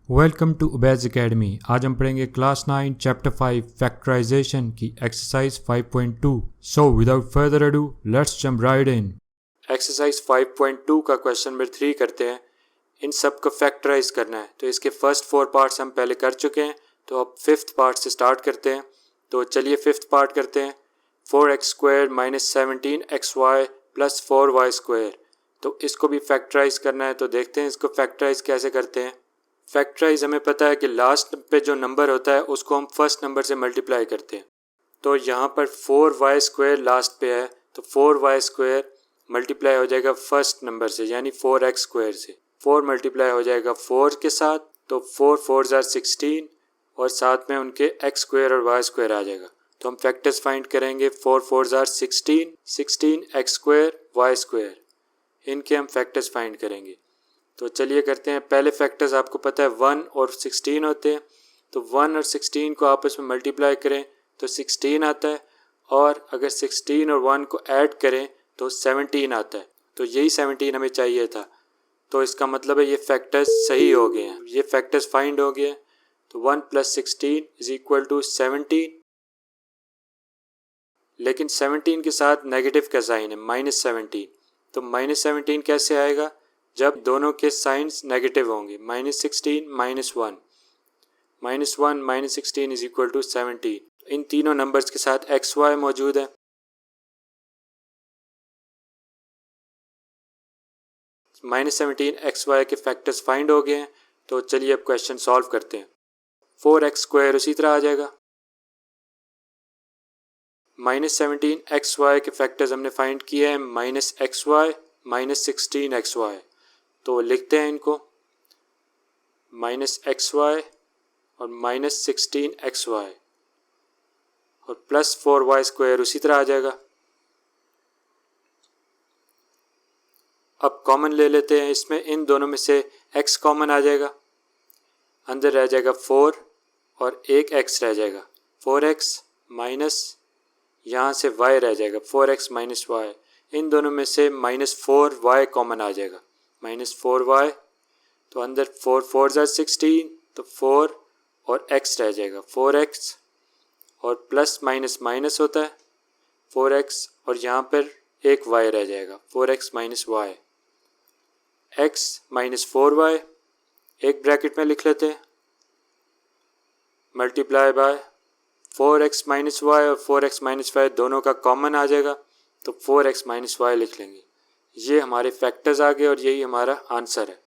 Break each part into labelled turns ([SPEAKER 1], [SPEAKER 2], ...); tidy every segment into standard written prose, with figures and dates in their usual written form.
[SPEAKER 1] Welcome to उबैज़ academy. आज हम पढ़ेंगे क्लास 9 चैप्टर 5 फैक्टराइजेशन की exercise 5.2। So without further ado let's jump right in. Exercise 5.2 का question number 3 करते हैं। इन सब को फैक्टराइज करना है, तो इसके फर्स्ट 4 पार्ट्स हम पहले कर चुके हैं, तो अब फिफ्थ पार्ट से स्टार्ट करते हैं। तो चलिए फिफ्थ पार्ट करते हैं। 4x² - 17xy + 4y²। तो इसको भी फैक्टराइज करना है, तो देखते हैं इसको फैक्टराइज कैसे करते हैं। फैक्टराइज हमें पता है कि लास्ट पे जो नंबर होता है उसको हम फर्स्ट नंबर से मल्टीप्लाई करते हैं। तो यहाँ पर 4y² लास्ट पे है, तो 4y² मल्टीप्लाई हो जाएगा फर्स्ट नंबर से यानी 4x² से। 4 मल्टीप्लाई हो जाएगा 4 के साथ, तो 4 4 ज़ार 16 और साथ में उनके x² और y² आ जाएगा। तो हम फैक्टर्स फाइंड करेंगे। 4 4 ज़ार 16, 16 x² y², इनके हम फैक्टर्स फाइंड करेंगे। तो चलिए करते हैं। पहले फैक्टर्स आपको पता है 1 और 16 होते हैं, तो 1 और 16 को आपस में मल्टीप्लाई करें तो 16 आता है, और अगर 16 और 1 को ऐड करें तो 17 आता है। तो यही 17 हमें चाहिए था, तो इसका मतलब है ये फैक्टर्स सही हो गए हैं, ये फैक्टर्स फाइंड हो गए हैं। तो 1 + 16 = 17, लेकिन 17 के साथ नेगेटिव का साइन है -17। तो -17 कैसे आएगा? जब दोनों के साइंस नेगेटिव होंगे। -16 - 1, -1 - 16 = 17। इन तीनों नंबर्स के साथ xy मौजूद है। -17 xy के फैक्टर्स फाइंड हो गए हैं। तो चलिए अब क्वेश्चन सॉल्व करते हैं। 4x² उसी तरह आ जाएगा। -17 xy के फैक्टर्स हमने फाइंड किए हैं, -xy - 16xy। तो लिखते हैं इनको, -xy और -16xy और +4y² उसी तरह आ जाएगा। अब कॉमन ले लेते हैं इसमें, इन दोनों में से x कॉमन आ जाएगा, अंदर रह जाएगा 4 और एक x रह जाएगा। 4x माइनस यहाँ से y रह जाएगा, 4x - y। इन दोनों में से -4y कॉमन आ जाएगा, -4y। तो अंदर 4 4 ज़ार 16, तो 4 और x रह जाएगा, 4x, और प्लस माइनस माइनस होता है 4x, और यहाँ पर एक y रह जाएगा, 4x - y। x - 4y एक ब्रैकेट में लिख लेते हैं, मल्टीप्लाई बाय 4x - y, और 4x - y दोनों का कॉमन आ जाएगा, तो 4x - y लिख लेंगे। ये हमारे फैक्टर्स आ गए और यही हमारा आंसर है।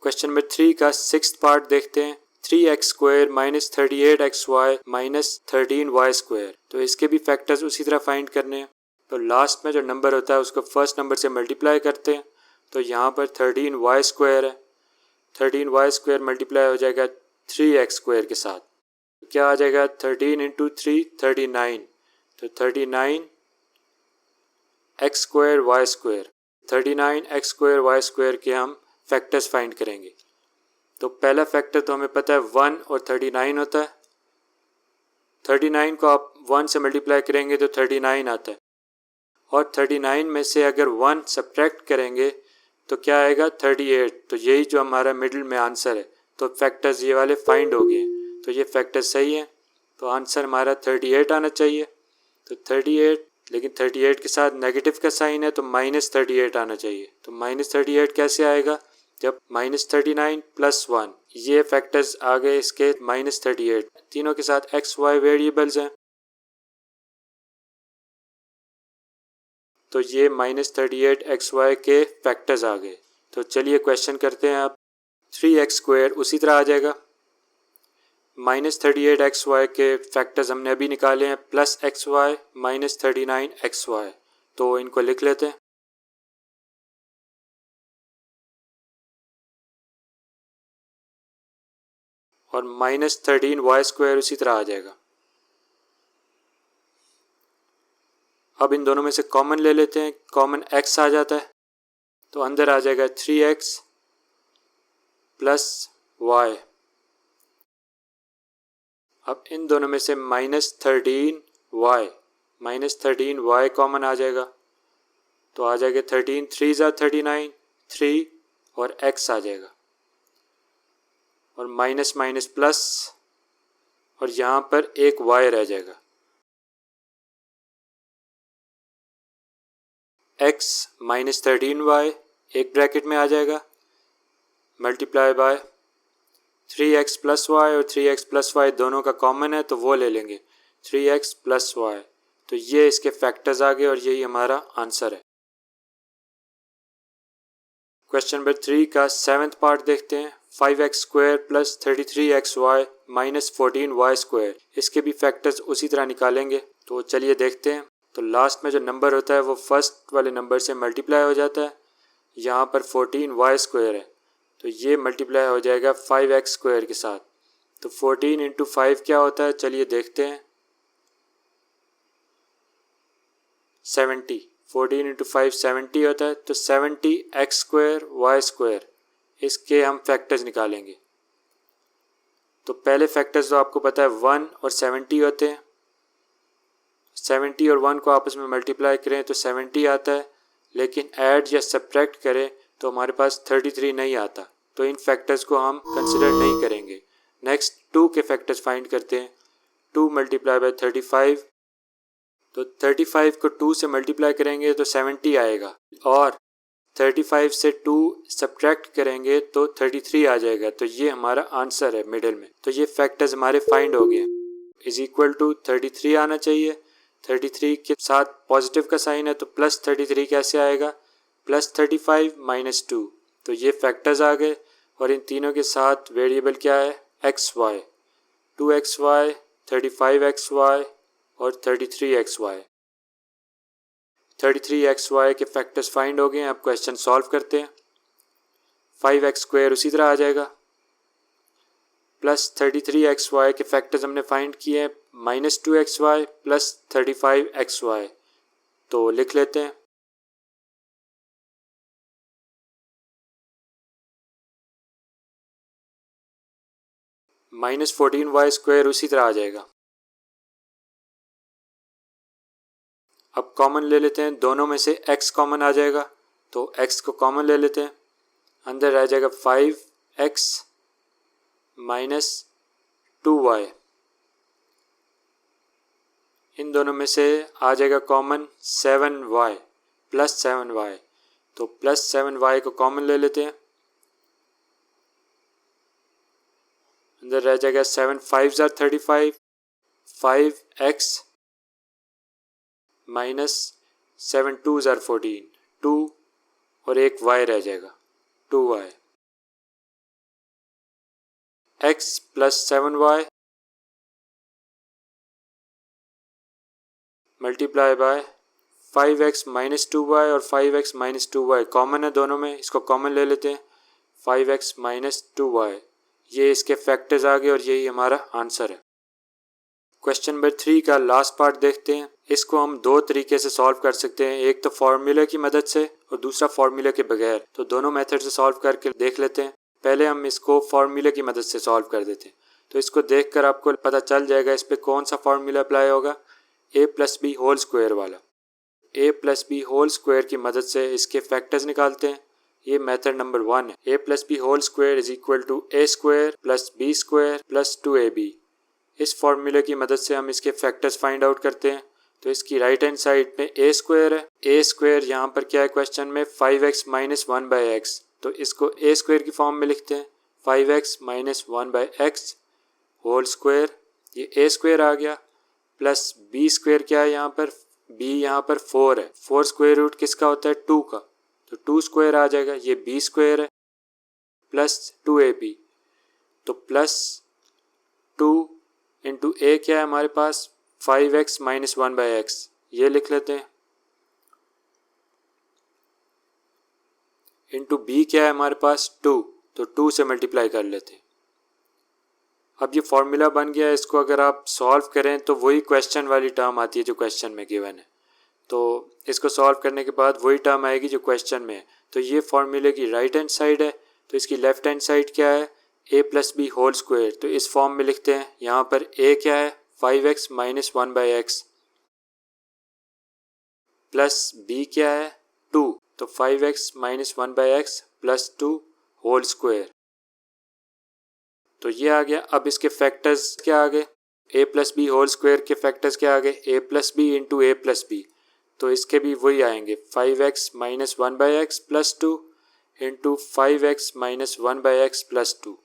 [SPEAKER 1] क्वेश्चन नंबर 3 का सिक्स्थ पार्ट देखते हैं। 3x² - 38xy - 13y²। तो इसके भी फैक्टर्स उसी तरह फाइंड करने हैं। तो लास्ट में जो नंबर होता है उसको फर्स्ट नंबर से मल्टीप्लाई करते हैं। तो यहाँ पर 13y² है, 13y² मल्टीप्लाई हो जाएगा 3x² के साथ। तो क्या आ जाएगा? 13 × 3 39, तो 39 x² y²। 39 x² y² के हम फैक्टर्स फाइंड करेंगे। तो पहला फैक्टर तो हमें पता है 1 और 39 होता है। 39 को आप 1 से मल्टीप्लाई करेंगे तो 39 आता है, और 39 में से अगर 1 सब्ट्रैक्ट करेंगे तो क्या आएगा? 38। तो यही जो हमारा मिडिल में आंसर है। तो फैक्टर्स ये वाले फाइंड हो गए, तो ये फैक्टर सही है। तो आंसर हमारा 38 आना चाहिए। तो 38, लेकिन 38 के साथ नेगेटिव का साइन है, तो -38 आना चाहिए। तो -38 कैसे आएगा? जब -39 + 1, ये फैक्टर्स आ गए इसके -38। तीनों के साथ x y वेरिएबल्स हैं, तो ये -38 xy के फैक्टर्स आ गए। तो चलिए क्वेश्चन करते हैं अब। 3x² उसी तरह आ जाएगा। -38 xy के फैक्टर्स हमने अभी निकाले हैं, +xy - 39 xy। तो इनको लिख लेते हैं। और -13 y² उसी तरह आ जाएगा। अब इन दोनों में से कॉमन ले लेते हैं, कॉमन x आ जाता है, तो अंदर आ जाएगा 3x + y। अब इन दोनों में से -13y कॉमन आ जाएगा, तो आ जाएगा 13 3 ज़ार 39, 3 और x आ जाएगा। और माइनस माइनस प्लस, और यहाँ पर एक y रह जाएगा। x माइनस 13y एक ब्रैकेट में आ जाएगा, multiply by 3x plus Y, और 3x प्लस वाई दोनों का कॉमन है तो वो ले लेंगे 3x प्लस वाई। तो ये इसके फैक्टर्स आ गए और यही हमारा आंसर है। क्वेश्चन नंबर 3 का 7th पार्ट देखते हैं। 5x square plus 33xy minus 14y square, इसके भी फैक्टर्स उसी तरह निकालेंगे। तो चलिए देखते हैं। तो लास्ट में जो नंबर होता है वो फर्स्ट वाले नंबर से मल्टीप्लाई हो जाता है। यहाँ पर 14y स्क्वायर है तो ये मल्टीप्लाई हो जाएगा 5x स्क्वायर के साथ। तो 14 इंटू 5 क्या होता है, चलिए देखते हैं। 70। 14 इंटू 5 70 होता है। तो 70x स्क्वायर वाई स्क्वायर, इसके हम फैक्टर्स निकालेंगे। तो पहले फैक्टर्स तो आपको पता है 1 और 70 होते हैं। 70 और 1 को आपस में मल्टीप्लाई करें तो 70 आता है, लेकिन ऐड या सब्ट्रैक्ट करें तो हमारे पास 33 नहीं आता। तो इन फैक्टर्स को हम कंसिडर नहीं करेंगे। नेक्स्ट 2 के फैक्टर्स फाइंड करते हैं। 2 मल्टीप्लाई बाय 35, तो 35 को 2 से मल्टीप्लाई करेंगे तो 70 आएगा, और 35 से 2 सब्ट्रैक्ट करेंगे तो 33 आ जाएगा। तो ये हमारा आंसर है मिडिल में। तो ये फैक्टर्स हमारे फाइंड हो गए। इज इक्वल टू 33 आना चाहिए। 33 के साथ पॉजिटिव का साइन है तो प्लस 33 कैसे आएगा, प्लस 35 माइनस 2। तो ये फैक्टर्स आ गए, और इन तीनों के साथ वेरिएबल क्या है, xy, 2xy, 35xy और 33xy। 33xy के फैक्टर्स फाइंड हो गए हैं। अब क्वेश्चन सॉल्व करते हैं। 5x स्क्वायर उसी तरह आ जाएगा, प्लस 33xy के फैक्टर्स हमने फाइंड किए हैं, माइनस 2xy प्लस 35xy। तो लिख लेते हैं। माइनस 14y स्क्वायर उसी तरह आ जाएगा। अब कॉमन ले लेते हैं, दोनों में से x कॉमन आ जाएगा तो x को कॉमन ले लेते हैं। अंदर रह जाएगा 5x माइनस 2y। इन दोनों में से आ जाएगा कॉमन 7y प्लस 7y। तो प्लस 7y को कॉमन ले लेते हैं। अंदर रह जाएगा 7 5 ज़ार 35, 5x माइनस 7 2 ज़ार 14, 2 और एक y रह जाएगा 2y। x plus 7y multiply by 5x minus 2y, और 5x माइनस 2y कॉमन है दोनों में, इसको कॉमन ले लेते हैं। 5x माइनस 2y, ये इसके फैक्टर्स आ गए और यही हमारा आंसर है। क्वेश्चन नंबर 3 का लास्ट पार्ट देखते हैं। इसको हम दो तरीके से सॉल्व कर सकते हैं, एक तो फार्मूले की मदद से और दूसरा फार्मूले के बगैर। तो दोनों मेथड से सॉल्व करके देख लेते हैं। पहले हम इसको फार्मूले की मदद से सॉल्व कर देते हैं। तो इसको देखकर आपको पता चल जाएगा इस पर कौन सा फार्मूला अप्लाई होगा, a plus B whole square वाला। a plus B whole square की मदद से इसके फैक्टर्स निकालते हैं। ये मेथड नंबर 1 है। a plus B whole square is equal to a square plus b square plus 2ab। इस फार्मूले की मदद से हम इसके फैक्टर्स फाइंड आउट करते हैं। तो इसकी राइट हैंड साइड में a स्क्वायर है। a स्क्वायर यहाँ पर क्या है क्वेश्चन में, 5x माइनस 1 बाई एक्स। तो इसको a स्क्वायर की फॉर्म में लिखते हैं, 5x minus 1 by x whole square, ये a स्क्वायर आ गया। प्लस b स्क्वायर क्या है यहाँ पर, b यहाँ पर 4 है। 4 स्क्वायर रूट किसका होता है, 2 का। तो 2 स्क्वायर आ जाएगा, ये b स्क्वायर है प्लस 2ab। तो प्लस 2 इंटू a क्या है हमारे पास, 5x माइनस 1 बाई एक्स, ये लिख लेते हैं। इंटू b क्या है हमारे पास, 2, तो 2 से मल्टीप्लाई कर लेते हैं। अब ये फॉर्मूला बन गया है। इसको अगर आप सॉल्व करें तो वही क्वेश्चन वाली टर्म आती है जो क्वेश्चन में गिवन है। तो इसको सॉल्व करने के बाद वही टर्म आएगी जो क्वेश्चन में है। तो ये फॉर्मूले की राइट हैंड साइड है, तो इसकी लेफ्ट हैंड साइड क्या है, a plus B whole square. तो इस फॉर्म में लिखते हैं। यहाँ पर a क्या है, 5x minus 1 by x, plus b क्या है, 2, तो 5x minus 1 by x plus 2 whole square. तो ये आ गया। अब इसके फैक्टर्स क्या आ गए, a plus B whole square के फैक्टर्स क्या आ गए, a plus B into A plus B. तो इसके भी वही आएंगे 5x minus 1/x plus 2 into 5x minus 1/x plus 2।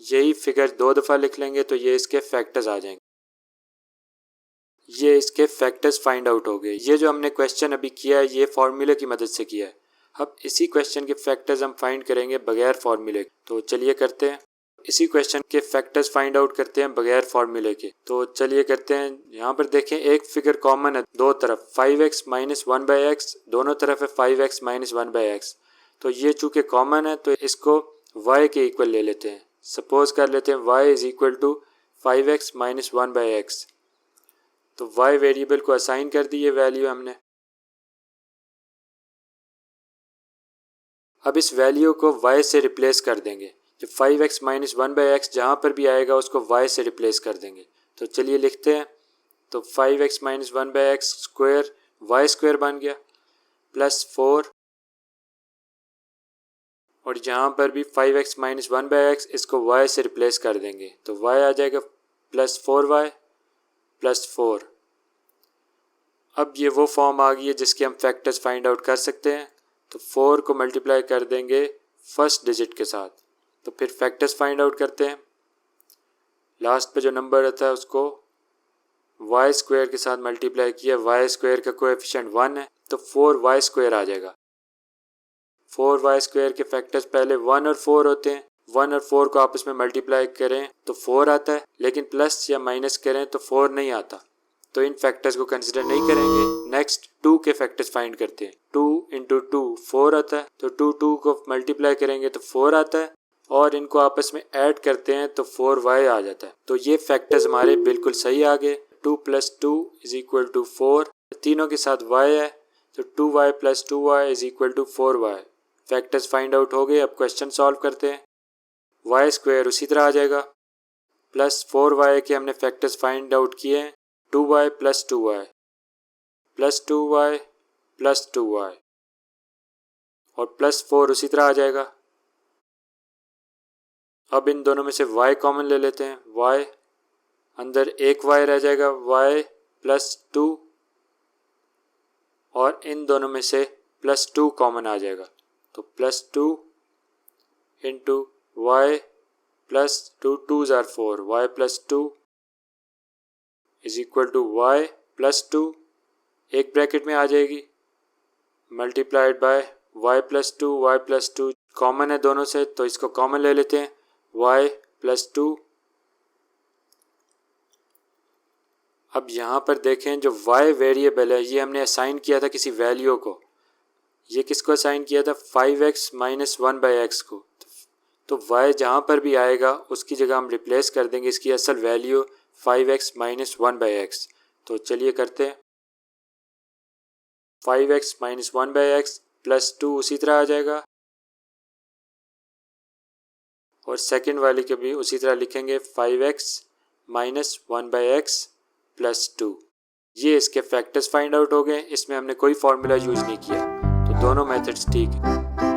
[SPEAKER 1] यही फिगर 2 दफ़ा लिख लेंगे तो ये इसके फैक्टर्स आ जाएंगे। ये इसके फैक्टर्स फाइंड आउट हो गए। ये जो हमने क्वेश्चन अभी किया है ये फार्मूले की मदद से किया है। अब इसी क्वेश्चन के फैक्टर्स हम फाइंड करेंगे बगैर फार्मूले। तो चलिए करते हैं। इसी क्वेश्चन के फैक्टर्स फाइंड आउट करते हैं बगैर फार्मूले के। तो चलिए करते हैं। यहाँ पर देखें एक फिगर कॉमन है दो तरफ, 5x माइनस 1/x, दोनों तरफ है 5x माइनस 1/x। तो ये चूँकि कॉमन है तो इसको y के इक्वल ले लेते हैं। सपोज कर लेते हैं y is equal to 5x minus 1/x। तो y वेरिएबल को असाइन कर दी ये वैल्यू हमने। अब इस वैल्यू को y से रिप्लेस कर देंगे। जो 5x माइनस 1/x जहाँ पर भी आएगा उसको y से रिप्लेस कर देंगे। तो चलिए लिखते हैं। तो 5x minus 1/x square y square बन गया प्लस 4, और जहाँ पर भी 5x माइनस 1/x इसको y से रिप्लेस कर देंगे। तो y आ जाएगा प्लस 4y प्लस 4। अब ये वो फॉर्म आ गई है जिसके हम फैक्टर्स फाइंड आउट कर सकते हैं। तो 4 को मल्टीप्लाई कर देंगे फर्स्ट डिजिट के साथ। तो फिर फैक्टर्स फाइंड आउट करते हैं। लास्ट पे जो नंबर रहता है उसको y स्क्वायर के साथ मल्टीप्लाई किया। y स्क्वायर का कोएफिशिएंट 1 है तो 4y स्क्वायर आ जाएगा। 4y स्क्वायर के फैक्टर्स पहले 1 और 4 होते हैं। 1 और 4 को आपस में मल्टीप्लाई करें तो 4 आता है, लेकिन प्लस या माइनस करें तो 4 नहीं आता। तो इन फैक्टर्स को कंसिडर नहीं करेंगे। नेक्स्ट 2 के फैक्टर्स फाइंड करते हैं। 2 इंटू 2 4 आता है, तो 2 को मल्टीप्लाई करेंगे तो 4 आता है, और इनको आपस में ऐड करते हैं तो 4y आ जाता है। तो ये फैक्टर्स हमारे बिल्कुल सही आ गए। 2 प्लस 2 इज इक्वल टू 4। तीनों के साथ y है तो 2y plus 2y is equal to 4y। Factors find out हो गए। अब क्वेश्चन सॉल्व करते हैं। y स्क्वायर उसी तरह आ जाएगा प्लस 4y के हमने फैक्टर्स फाइंड आउट किए हैं। 2y plus 2y plus 2y plus 2y और प्लस 4 उसी तरह आ जाएगा। अब इन दोनों में से y कॉमन ले लेते हैं। y अंदर एक y रह जाएगा, y प्लस 2, और इन दोनों में से प्लस 2 कॉमन आ जाएगा। तो plus 2 into y plus 2 2s are 4, y plus 2 is equal to y plus 2, एक ब्रैकेट में आ जाएगी, multiplied by y plus 2 common है दोनों से तो इसको कॉमन ले लेते हैं। y plus 2। अब यहाँ पर देखें जो y वेरिएबल है ये हमने असाइन किया था किसी वैल्यू को। ये किसको असाइन किया था, 5x माइनस 1/x को। तो y जहाँ पर भी आएगा उसकी जगह हम रिप्लेस कर देंगे इसकी असल वैल्यू 5x माइनस 1/x। तो चलिए करते हैं। 5x माइनस 1/x प्लस 2 उसी तरह आ जाएगा, और सेकेंड वाले के भी उसी तरह लिखेंगे 5x माइनस 1/x प्लस 2। ये इसके फैक्टर्स फाइंड आउट हो गए। इसमें हमने कोई फार्मूला यूज़ नहीं किया, तो दोनों मेथड्स ठीक है।